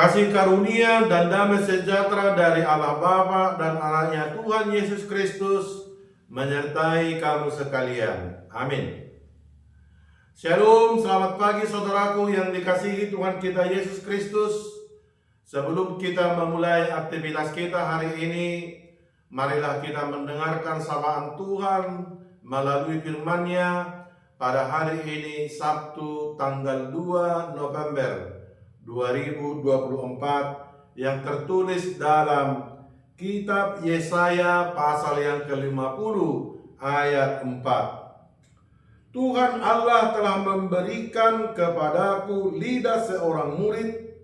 Kasih karunia dan damai sejahtera dari Allah Bapa dan anaknya Tuhan Yesus Kristus menyertai kamu sekalian. Amin. Shalom, selamat pagi saudaraku yang dikasihi Tuhan kita Yesus Kristus. Sebelum kita memulai aktivitas kita hari ini, marilah kita mendengarkan sapaan Tuhan melalui firman-Nya pada hari ini, Sabtu tanggal 2 November 2024, yang tertulis dalam kitab Yesaya pasal yang ke-50 ayat 4. Tuhan Allah telah memberikan kepadaku lidah seorang murid,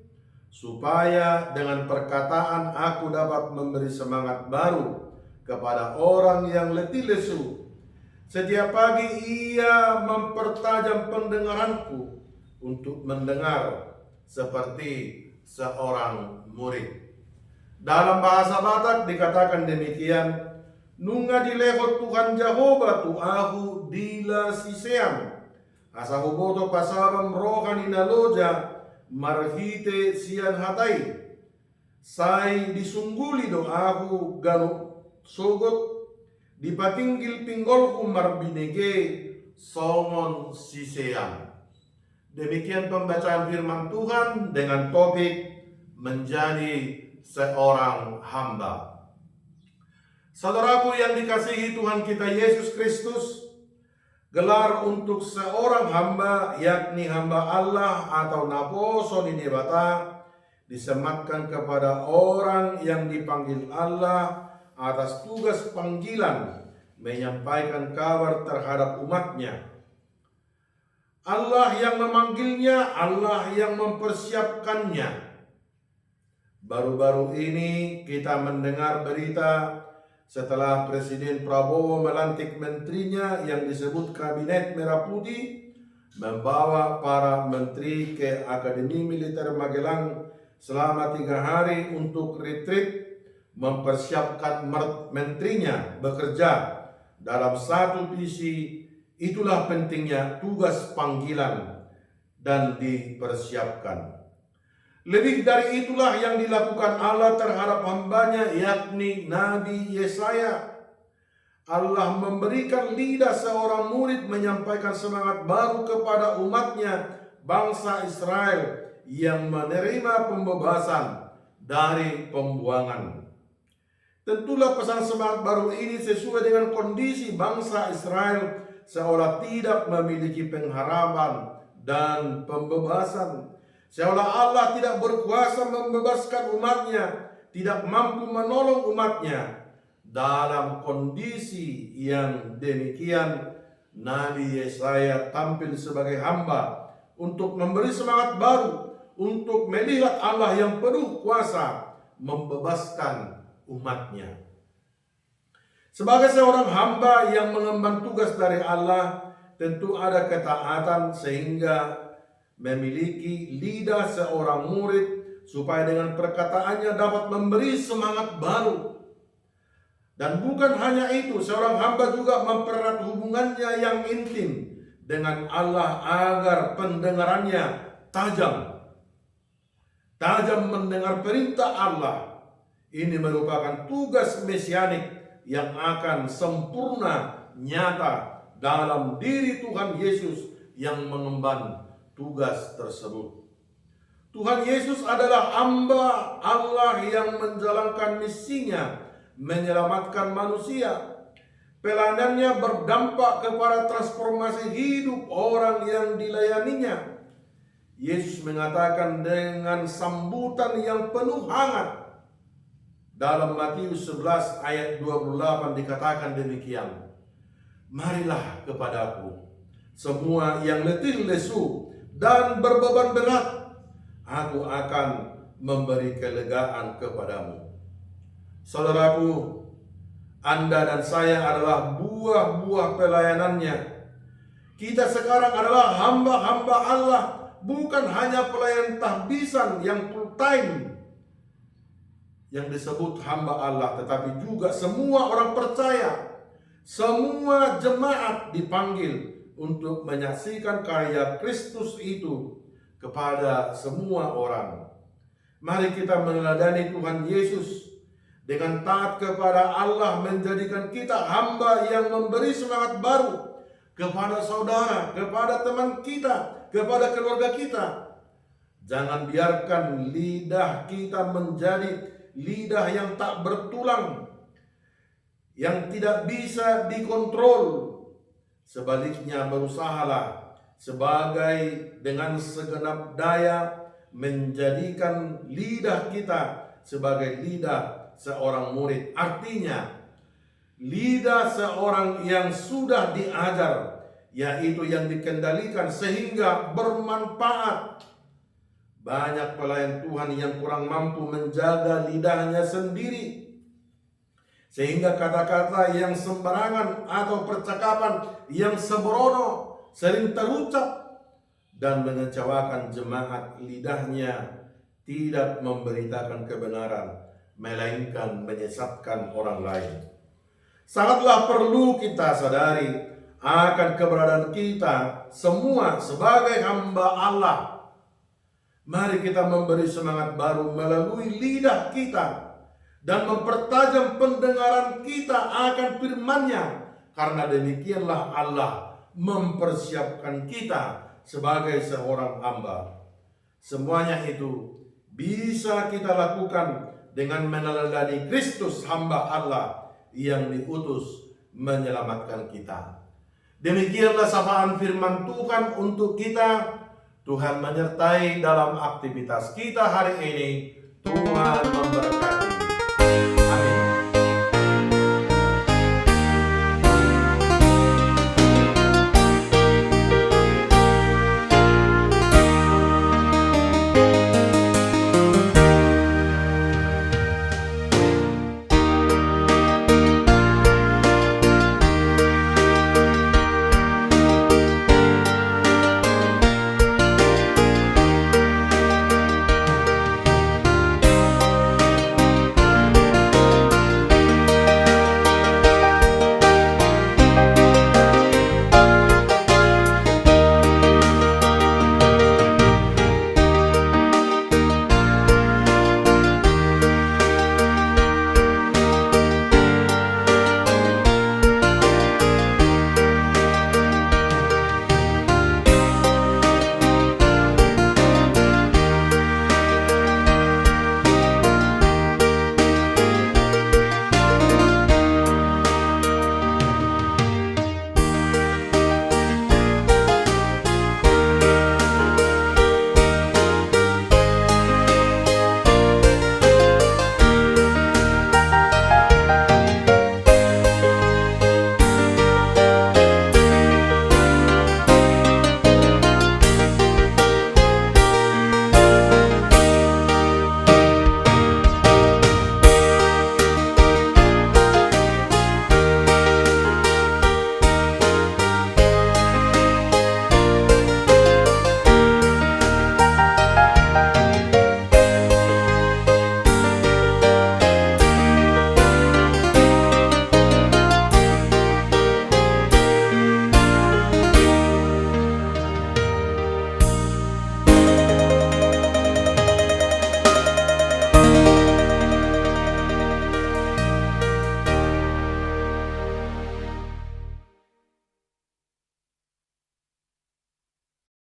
supaya dengan perkataan aku dapat memberi semangat baru kepada orang yang letih lesu. Setiap pagi ia mempertajam pendengaranku untuk mendengar seperti seorang murid. Dalam bahasa Batak dikatakan demikian, nunga dilehot Tuhan Jehovah tu ahu dila siseam, asa huboto pasabam rohani naloja marhite sian hatai, sai disungguli do ahu ganu sogot, dipatinggil pinggolku marbinege songon siseam. Demikian pembacaan firman Tuhan dengan topik menjadi seorang hamba. Saudaraku yang dikasihi Tuhan kita Yesus Kristus, gelar untuk seorang hamba, yakni hamba Allah atau naposo ninibata, disematkan kepada orang yang dipanggil Allah atas tugas panggilan menyampaikan kabar terhadap umatnya. Allah yang memanggilnya, Allah yang mempersiapkannya. Baru-baru ini kita mendengar berita setelah Presiden Prabowo melantik menterinya yang disebut Kabinet Merah Putih, membawa para menteri ke Akademi Militer Magelang selama 3 hari untuk retreat, mempersiapkan menterinya bekerja dalam satu visi. Itulah pentingnya tugas panggilan dan dipersiapkan. Lebih dari itulah yang dilakukan Allah terhadap hambanya, yakni Nabi Yesaya. Allah memberikan lidah seorang murid menyampaikan semangat baru kepada umatnya, bangsa Israel yang menerima pembebasan dari pembuangan. Tentulah pesan semangat baru ini sesuai dengan kondisi bangsa Israel seolah tidak memiliki pengharapan dan pembebasan. Seolah Allah tidak berkuasa membebaskan umatnya, tidak mampu menolong umatnya. Dalam kondisi yang demikian, Nabi Yesaya tampil sebagai hamba untuk memberi semangat baru, untuk melihat Allah yang penuh kuasa membebaskan umatnya. Sebagai seorang hamba yang mengemban tugas dari Allah, tentu ada ketaatan sehingga memiliki lidah seorang murid supaya dengan perkataannya dapat memberi semangat baru. Dan bukan hanya itu, seorang hamba juga mempererat hubungannya yang intim dengan Allah agar pendengarannya tajam mendengar perintah Allah. Ini merupakan tugas mesianik yang akan sempurna nyata dalam diri Tuhan Yesus yang mengemban tugas tersebut. Tuhan Yesus adalah hamba Allah yang menjalankan misinya menyelamatkan manusia. Pelayanannya berdampak kepada transformasi hidup orang yang dilayaninya. Yesus mengatakan dengan sambutan yang penuh hangat. Dalam Matius 11 ayat 28 dikatakan demikian, marilah kepadaku semua yang letih lesu dan berbeban berat, aku akan memberi kelegaan kepadamu. Saudaraku, Anda dan saya adalah buah-buah pelayanannya. Kita sekarang adalah hamba-hamba Allah, bukan hanya pelayan tahbisan yang full time yang disebut hamba Allah, tetapi juga semua orang percaya, semua jemaat dipanggil untuk menyaksikan karya Kristus itu kepada semua orang. Mari kita meneladani Tuhan Yesus dengan taat kepada Allah, menjadikan kita hamba yang memberi semangat baru kepada saudara, kepada teman kita, kepada keluarga kita. Jangan biarkan lidah kita menjadi lidah yang tak bertulang, yang tidak bisa dikontrol. Sebaliknya, berusahalah sebagai dengan segenap daya menjadikan lidah kita sebagai lidah seorang murid. Artinya, lidah seorang yang sudah diajar, yaitu yang dikendalikan sehingga bermanfaat. Banyak pelayan Tuhan yang kurang mampu menjaga lidahnya sendiri, sehingga kata-kata yang sembarangan atau percakapan yang sembrono sering terucap dan mengecewakan jemaat. Lidahnya tidak memberitakan kebenaran, melainkan menyesatkan orang lain. Sangatlah perlu kita sadari akan keberadaan kita semua sebagai hamba Allah. Mari kita memberi semangat baru melalui lidah kita dan mempertajam pendengaran kita akan firman-Nya, karena demikianlah Allah mempersiapkan kita sebagai seorang hamba. Semuanya itu bisa kita lakukan dengan meneladani Kristus, hamba Allah yang diutus menyelamatkan kita. Demikianlah sapaan firman Tuhan untuk kita. Tuhan menyertai dalam aktivitas kita hari ini. Tuhan memberkati.